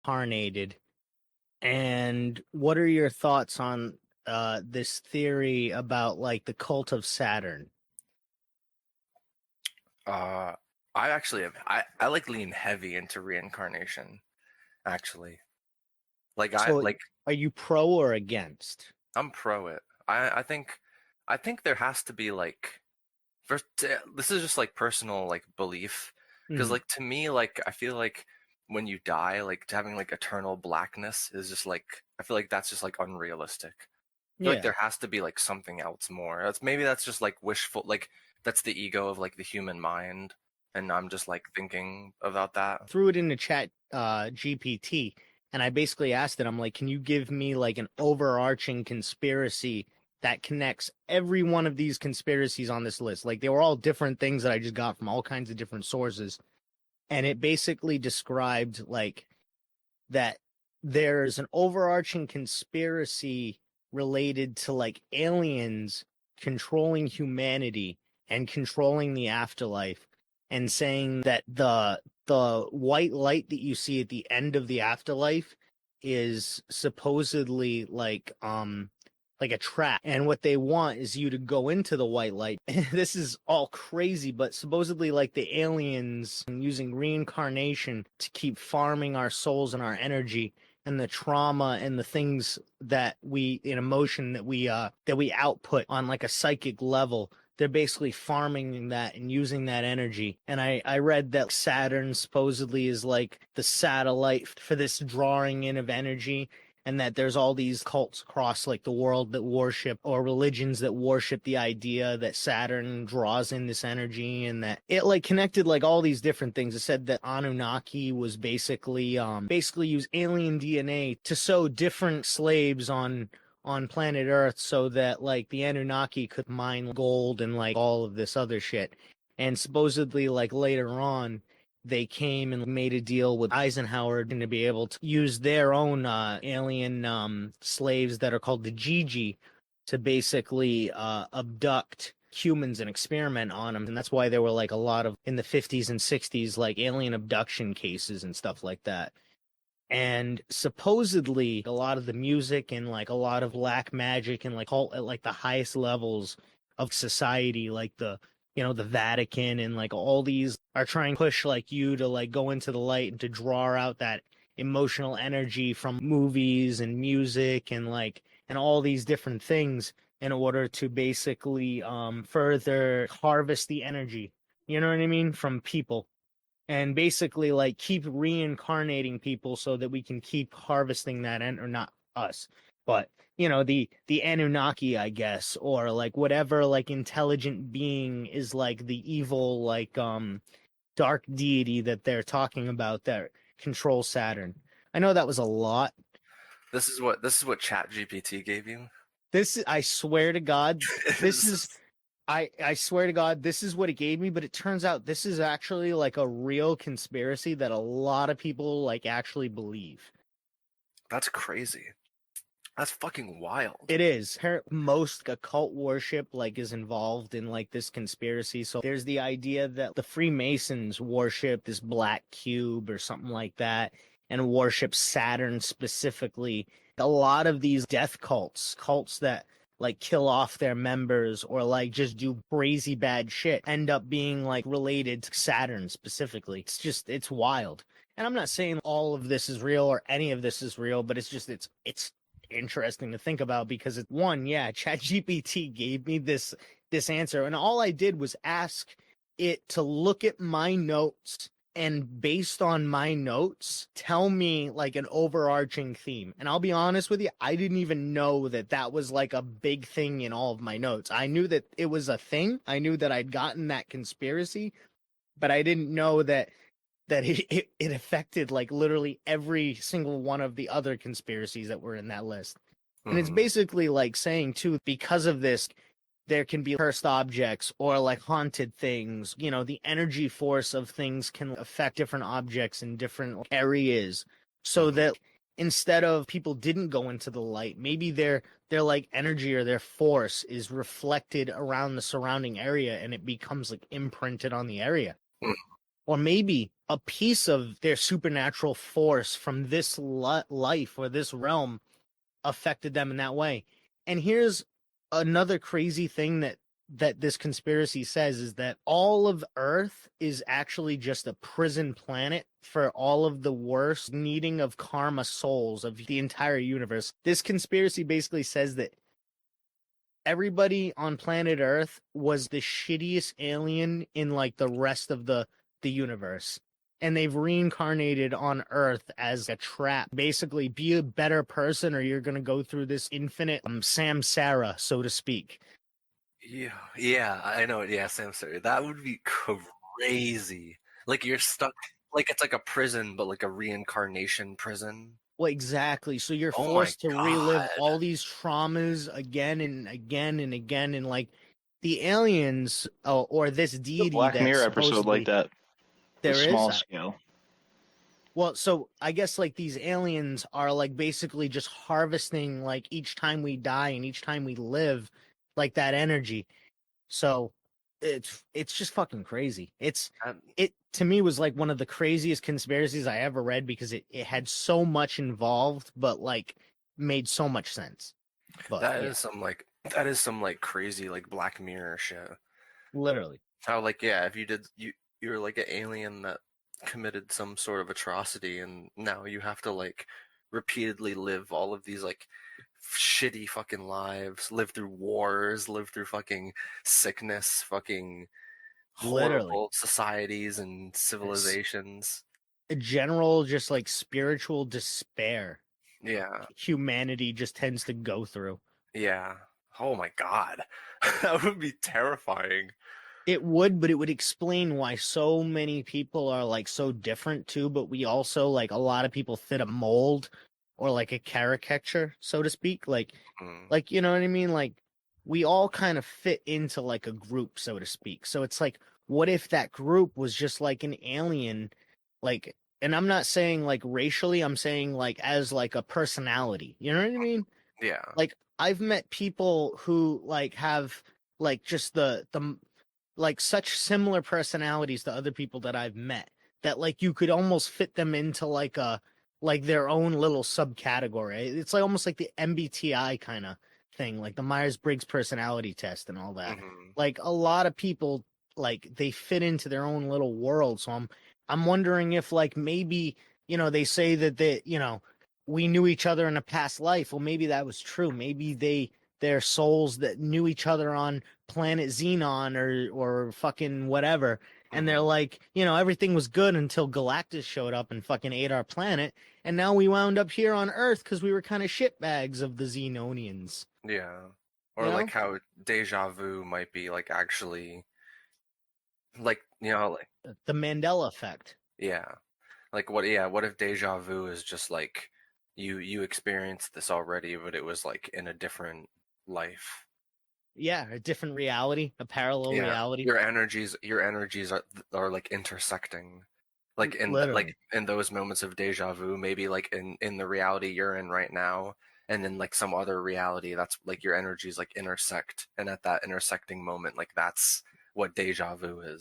reincarnated. And what are your thoughts on this theory about like the cult of Saturn? Uh, I actually have, I like lean heavy into reincarnation, actually. Like I So like are you pro or against? I'm pro it. I think there has to be like first this is just like personal like belief because Mhm. like to me like I feel like when you die like having like eternal blackness is just like I feel like that's just like unrealistic. I feel like Yeah. there has to be like something else more. That's just like wishful like that's the ego of like the human mind and I'm just like thinking about that. Threw it into chat GPT, and I basically asked it, I'm like, can you give me like an overarching conspiracy that connects every one of these conspiracies on this list? Like they were all different things that I just got from all kinds of different sources. And it basically described like that there's an overarching conspiracy related to like aliens controlling humanity and controlling the afterlife, and saying that the white light that you see at the end of the afterlife is supposedly like a trap, and what they want is you to go into the white light. This is all crazy, but supposedly like the aliens using reincarnation to keep farming our souls and our energy and the trauma and the things that we in emotion that we output on like a psychic level. They're basically farming that and using that energy. And I read that Saturn supposedly is like the satellite for this drawing in of energy, and that there's all these cults across like the world that worship, or religions that worship the idea that Saturn draws in this energy, and that it like connected like all these different things. It said that Anunnaki was basically use alien DNA to sew different slaves on planet Earth so that like the Anunnaki could mine gold and like all of this other shit. And supposedly like later on they came and made a deal with Eisenhower to be able to use their own alien slaves that are called the Gigi to basically abduct humans and experiment on them. And that's why there were like a lot of in the 50s and 60s like alien abduction cases and stuff like that. And supposedly a lot of the music and like a lot of black magic and like all at like the highest levels of society, like the Vatican and like all these are trying to push like you to like go into the light and to draw out that emotional energy from movies and music and like and all these different things in order to basically further harvest the energy, you know what I mean, from people, and basically like keep reincarnating people so that we can keep harvesting that, and or not us, but the Anunnaki, I guess, or like whatever like intelligent being is like the evil like dark deity that they're talking about that controls Saturn. I know that was a lot. This is what Chat GPT gave you. This, I swear to God, this This is is I swear to God, this is what it gave me, but it turns out this is actually like a real conspiracy that a lot of people like actually believe. that's crazy. That's fucking wild. It is. Most occult worship like is involved in like this conspiracy. So there's the idea that the Freemasons worship this black cube or something like that and worship Saturn specifically. A lot of these death cults that like kill off their members or like just do crazy bad shit, end up being like related to Saturn specifically. It's wild. And I'm not saying all of this is real or any of this is real, but it's interesting to think about because it's one, yeah, ChatGPT gave me this answer, and all I did was ask it to look at my notes and based on my notes tell me like an overarching theme. And I'll be honest with you, I didn't even know that that was like a big thing in all of my notes. I knew that it was a thing. I knew that I'd gotten that conspiracy, but I didn't know that it affected like literally every single one of the other conspiracies that were in that list. And it's Hmm. basically like saying too, because of this, there can be cursed objects or like haunted things. The energy force of things can affect different objects in different areas. So Hmm. that instead of people didn't go into the light, maybe their like energy or their force is reflected around the surrounding area and it becomes like imprinted on the area. or maybe a piece of their supernatural force from this life or this realm affected them in that way. And here's another crazy thing that this conspiracy says is that all of Earth is actually just a prison planet for all of the worst needing of karma souls of the entire universe. This conspiracy basically says that everybody on planet Earth was the shittiest alien in like the rest of the universe. And they've reincarnated on Earth as a trap. Basically, be a better person or you're going to go through this infinite samsara, so to speak. Yeah, I know. Yeah, Sam, sorry. That would be crazy. Like you're stuck, like it's like a prison, but like a reincarnation prison. Well, exactly. So you're Oh my forced to relive God. all these traumas again and again and again. And like the aliens or this The deity Black that Mirror episode like supposedly that, the there is. small scale. Well, so I guess like these aliens are like basically just harvesting like each time we die and each time we live, like that energy. So it's just fucking crazy. That, It to me was like one of the craziest conspiracies I ever read because it had so much involved, but like made so much sense. But that yeah, is some like that is some like crazy like Black Mirror shit. literally. How like yeah, if you did you're like an alien that committed some sort of atrocity and now you have to like repeatedly live all of these like shitty fucking lives, live through wars, live through fucking sickness, fucking Literally. horrible societies and It's civilizations. a general just like spiritual despair Yeah. humanity just tends to go through. Yeah. Oh my god. That would be terrifying. It would, but it would explain why so many people are like so different too. But we also like a lot of people fit a mold or like a caricature, so to speak. Mm. Like you know what I mean? Like we all kind of fit into like a group, so to speak. So it's like, what if that group was just like an alien, like? And I'm not saying like racially. I'm saying like as like a personality. You know what I mean? Yeah. Like I've met people who like have like just the like such similar personalities to other people that I've met that like you could almost fit them into like a like their own little subcategory. It's like almost like the MBTI kind of thing, like the Myers-Briggs personality test and all that. Hmm. Like a lot of people like they fit into their own little world. So I'm wondering if like maybe, they say that we knew each other in a past life. Well, maybe that was true. Maybe they're souls that knew each other on planet Xenon or fucking whatever. And they're Hmm. like, everything was good until Galactus showed up and fucking ate our planet. And now we wound up here on Earth because we were kind of shitbags of the Xenonians. Yeah. You Or like know? how deja vu might be like actually like like The Mandela effect. yeah. Like what if deja vu is just like you experienced this already but it was like in a different life. Yeah, a different reality, a parallel Yeah. reality. Your energies are like intersecting. Like Literally. in those moments of deja vu, maybe like in the reality you're in right now, and then like some other reality that's like your energies like intersect, and at that intersecting moment, like that's what deja vu is.